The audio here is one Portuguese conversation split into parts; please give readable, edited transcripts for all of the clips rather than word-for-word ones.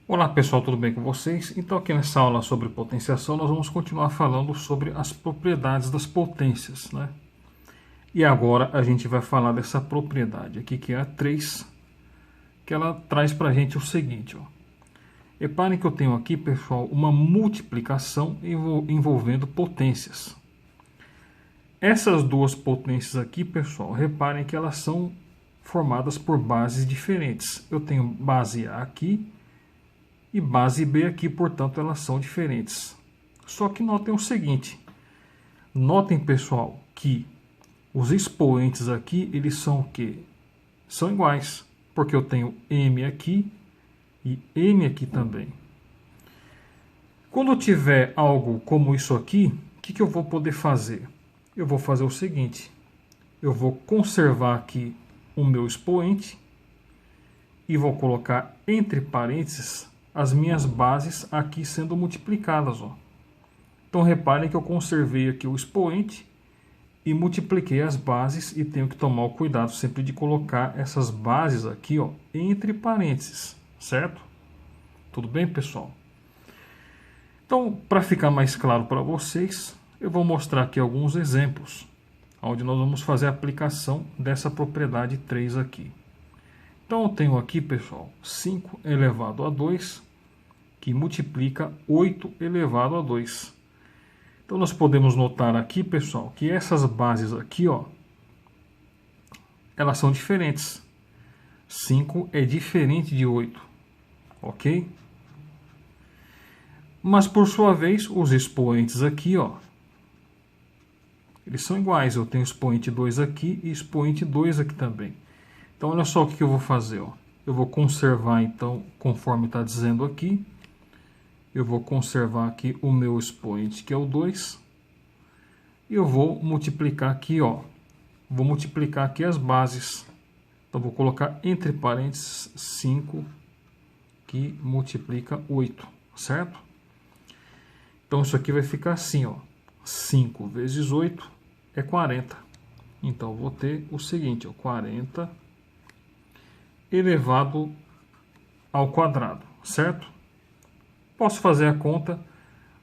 Olá pessoal, tudo bem com vocês? Então aqui nessa aula sobre potenciação nós vamos continuar falando sobre as propriedades das potências, né? E agora a gente vai falar dessa propriedade aqui que é a 3, que ela traz para a gente o seguinte, ó. Reparem que eu tenho aqui, pessoal, uma multiplicação envolvendo potências. Essas duas potências aqui, pessoal, reparem que elas são formadas por bases diferentes. Eu tenho base A aqui e base B aqui, portanto, elas são diferentes. Só que notem o seguinte, notem, pessoal, que os expoentes aqui, eles são o quê? São iguais, porque eu tenho M aqui e N aqui também. Quando eu tiver algo como isso aqui, o que eu vou poder fazer? Eu vou fazer o seguinte, eu vou conservar aqui o meu expoente e vou colocar entre parênteses as minhas bases aqui sendo multiplicadas, ó. Então reparem que eu conservei aqui o expoente e multipliquei as bases e tenho que tomar o cuidado sempre de colocar essas bases aqui, ó, entre parênteses, certo? Tudo bem, pessoal? Então, para ficar mais claro para vocês, eu vou mostrar aqui alguns exemplos, onde nós vamos fazer a aplicação dessa propriedade 3 aqui. Então eu tenho aqui, pessoal, 5 elevado a 2, que multiplica 8 elevado a 2. Então nós podemos notar aqui, pessoal, que essas bases aqui, ó, elas são diferentes. 5 é diferente de 8, ok? Mas por sua vez, os expoentes aqui, ó, eles são iguais. Eu tenho expoente 2 aqui e expoente 2 aqui também. Então olha só o que eu vou fazer, ó. Eu vou conservar então, conforme está dizendo aqui, eu vou conservar aqui o meu expoente, que é o 2, e eu vou multiplicar aqui, ó, vou multiplicar aqui as bases. Então vou colocar entre parênteses 5, que multiplica 8, certo? Então isso aqui vai ficar assim, ó, 5 vezes 8 é 40. Então eu vou ter o seguinte, ó, 40 elevado ao quadrado, certo? Posso fazer a conta,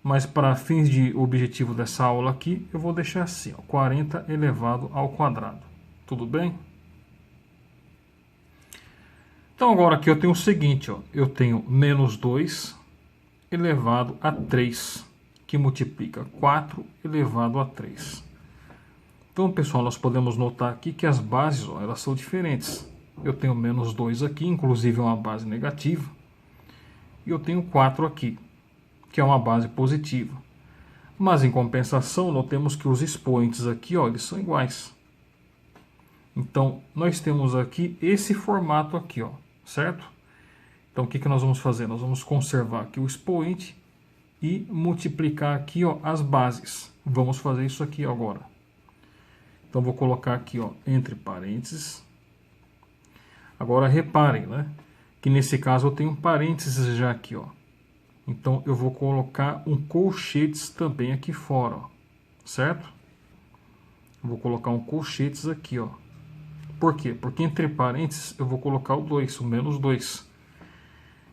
mas para fins de objetivo dessa aula aqui, eu vou deixar assim, ó, 40 elevado ao quadrado. Tudo bem? Então agora aqui eu tenho o seguinte, ó, eu tenho menos 2 elevado a 3, que multiplica 4 elevado a 3. Então, pessoal, nós podemos notar aqui que as bases, ó, elas são diferentes. Eu tenho menos 2 aqui, inclusive é uma base negativa. E eu tenho 4 aqui, que é uma base positiva. Mas, em compensação, notemos que os expoentes aqui, ó, eles são iguais. Então, nós temos aqui esse formato aqui, ó, certo? Então, o que nós vamos fazer? Nós vamos conservar aqui o expoente e multiplicar aqui, ó, as bases. Vamos fazer isso aqui agora. Então, vou colocar aqui, ó, entre parênteses. Agora, reparem, né, que nesse caso eu tenho um parênteses já aqui, ó. Então, eu vou colocar um colchetes também aqui fora, ó, certo? Vou colocar um colchetes aqui, ó. Por quê? Porque entre parênteses eu vou colocar o 2, o menos 2.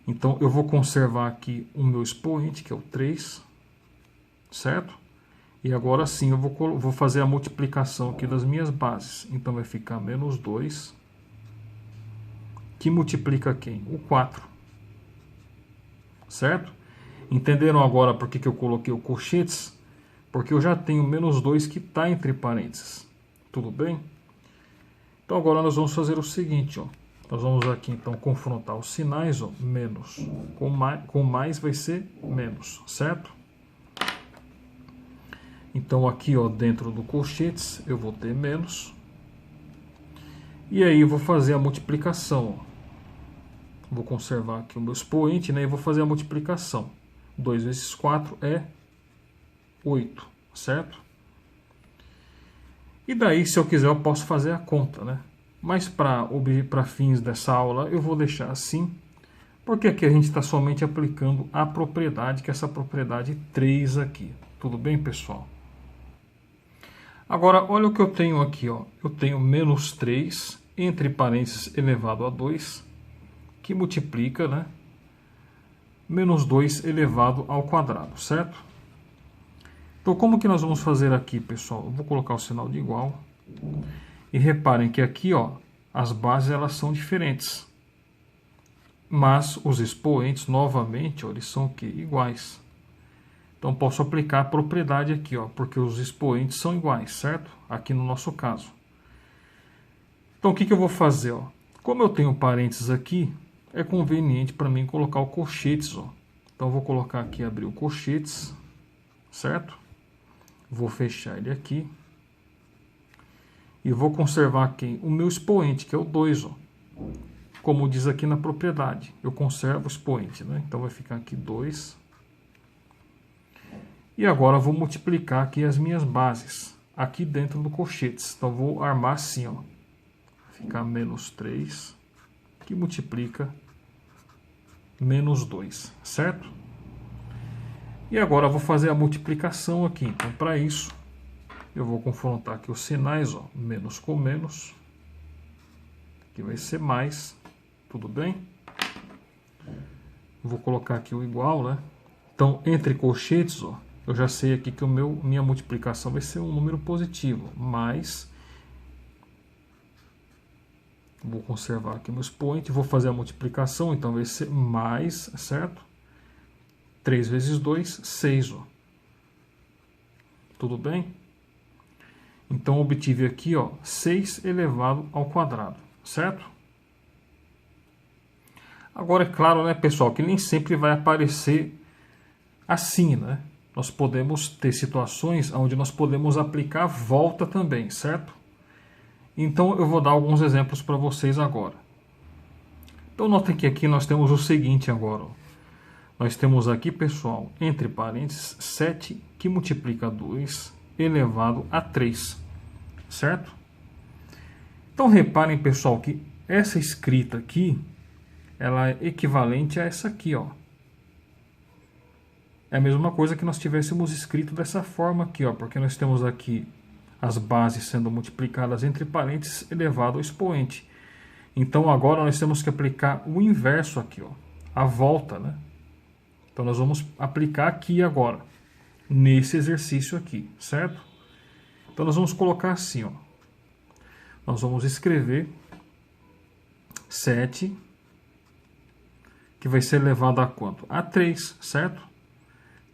Então, eu vou conservar aqui o meu expoente, que é o 3, certo? E agora sim eu vou fazer a multiplicação aqui das minhas bases. Então, vai ficar menos 2, que multiplica quem? O 4. Certo? Entenderam agora por que eu coloquei o colchetes? Porque eu já tenho menos 2 que está entre parênteses. Tudo bem? Então agora nós vamos fazer o seguinte, ó. Nós vamos aqui então confrontar os sinais, ó, menos com mais vai ser menos, certo? Então aqui, ó, dentro do colchetes eu vou ter menos. E aí eu vou fazer a multiplicação, ó. Vou conservar aqui o meu expoente, né, e vou fazer a multiplicação. 2 vezes 4 é 8, certo? E daí, se eu quiser, eu posso fazer a conta, né? Mas para fins dessa aula, eu vou deixar assim, porque aqui a gente está somente aplicando a propriedade, que é essa propriedade 3 aqui. Tudo bem, pessoal? Agora, olha o que eu tenho aqui, ó. Eu tenho menos 3, entre parênteses, elevado a 2, que multiplica, né, menos 2 elevado ao quadrado, certo? Então, como que nós vamos fazer aqui, pessoal? Eu vou colocar o sinal de igual. E reparem que aqui, ó, as bases elas são diferentes. Mas os expoentes, novamente, ó, eles são o quê? Iguais. Então, posso aplicar a propriedade aqui, ó, porque os expoentes são iguais, certo? Aqui no nosso caso. Então, o que eu vou fazer? Ó? Como eu tenho parênteses aqui, é conveniente para mim colocar o colchetes. Ó. Então, eu vou colocar aqui, abrir o colchetes, certo? Vou fechar ele aqui. E vou conservar quem? O meu expoente, que é o 2. Ó. Como diz aqui na propriedade, eu conservo o expoente. Né? Então, vai ficar aqui 2. E agora, eu vou multiplicar aqui as minhas bases, aqui dentro do colchetes. Então, vou armar assim, ó. Ficar menos 3, que multiplica menos 2, certo? E agora eu vou fazer a multiplicação aqui. Então, para isso, eu vou confrontar aqui os sinais, ó, menos com menos, que vai ser mais, tudo bem? Vou colocar aqui o igual, né? Então, entre colchetes, ó, eu já sei aqui que minha multiplicação vai ser um número positivo, mais... Vou conservar aqui meu expoente, vou fazer a multiplicação, então vai ser mais, certo? 3 vezes 2, 6. Ó. Tudo bem? Então, obtive aqui, ó, 6 elevado ao quadrado, certo? Agora, é claro, né, pessoal, que nem sempre vai aparecer assim, né? Nós podemos ter situações onde nós podemos aplicar volta também, certo? Então, eu vou dar alguns exemplos para vocês agora. Então, notem que aqui nós temos o seguinte agora. Ó. Nós temos aqui, pessoal, entre parênteses, 7 que multiplica 2 elevado a 3. Certo? Então, reparem, pessoal, que essa escrita aqui, ela é equivalente a essa aqui, ó. É a mesma coisa que nós tivéssemos escrito dessa forma aqui, ó, porque nós temos aqui as bases sendo multiplicadas entre parênteses elevado ao expoente. Então agora nós temos que aplicar o inverso aqui, ó, a volta, né? Então nós vamos aplicar aqui agora, nesse exercício aqui, certo? Então nós vamos colocar assim, ó. Nós vamos escrever 7, que vai ser elevado a quanto? A 3, certo?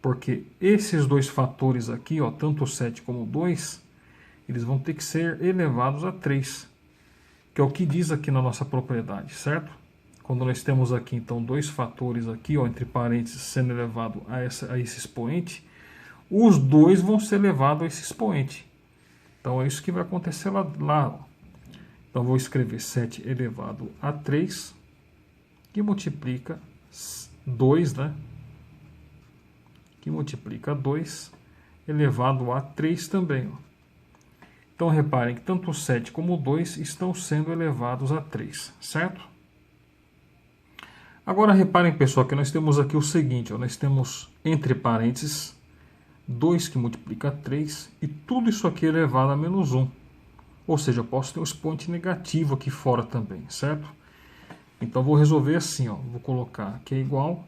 Porque esses dois fatores aqui, ó, tanto o 7 como o 2, eles vão ter que ser elevados a 3, que é o que diz aqui na nossa propriedade, certo? Quando nós temos aqui, então, dois fatores aqui, ó, entre parênteses, sendo elevado a esse expoente, os dois vão ser elevados a esse expoente. Então, é isso que vai acontecer lá ó. Então, vou escrever 7 elevado a 3, que multiplica 2, né? Que multiplica 2 elevado a 3 também, ó. Então, reparem que tanto o 7 como o 2 estão sendo elevados a 3, certo? Agora, reparem, pessoal, que nós temos aqui o seguinte, ó, nós temos, entre parênteses, 2 que multiplica 3, e tudo isso aqui é elevado a menos 1. Ou seja, eu posso ter um expoente negativo aqui fora também, certo? Então, vou resolver assim, ó, vou colocar aqui é igual,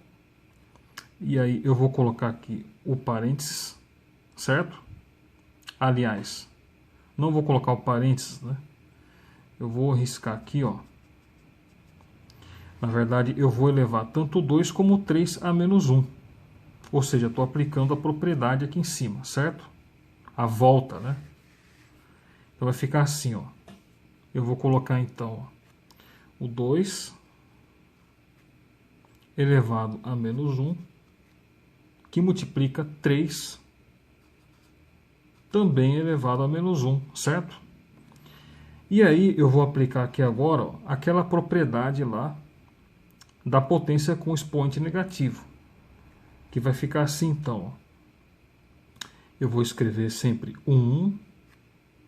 e aí eu vou colocar aqui o parênteses, certo? Aliás... Não vou colocar o parênteses, né? Eu vou riscar aqui, ó. Na verdade, eu vou elevar tanto o 2 como o 3 a menos 1. Ou seja, estou aplicando a propriedade aqui em cima, certo? A volta, né? Então vai ficar assim, ó. Eu vou colocar então, ó, o 2 elevado a menos 1, que multiplica 3 também elevado a menos 1, certo? E aí eu vou aplicar aqui agora, ó, aquela propriedade lá da potência com expoente negativo, que vai ficar assim então. Ó. Eu vou escrever sempre 1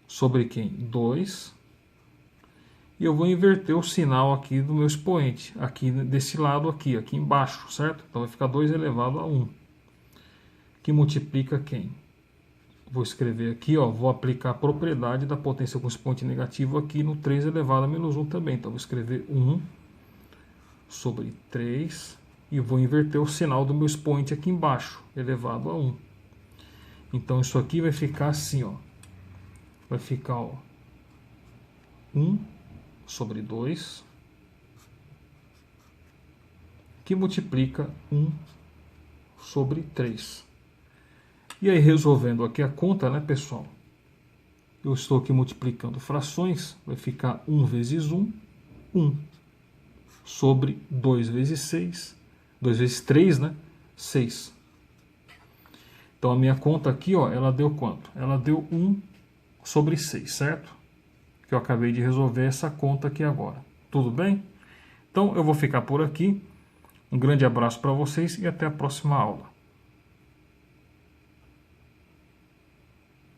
sobre quem? 2. E eu vou inverter o sinal aqui do meu expoente, aqui desse lado aqui embaixo, certo? Então vai ficar 2 elevado a 1, que multiplica quem? Vou escrever aqui, ó, vou aplicar a propriedade da potência com expoente negativo aqui no 3 elevado a menos 1 também. Então, vou escrever 1 sobre 3 e vou inverter o sinal do meu expoente aqui embaixo, elevado a 1. Então isso aqui vai ficar assim, ó. Vai ficar, ó, 1 sobre 2, que multiplica 1 sobre 3. E aí, resolvendo aqui a conta, né, pessoal? Eu estou aqui multiplicando frações, vai ficar 1 vezes 1, 1, sobre 2 vezes 6, 2 vezes 3, né, 6. Então a minha conta aqui, ó, ela deu quanto? Ela deu 1 sobre 6, certo? Que eu acabei de resolver essa conta aqui agora. Tudo bem? Então eu vou ficar por aqui. Um grande abraço para vocês e até a próxima aula.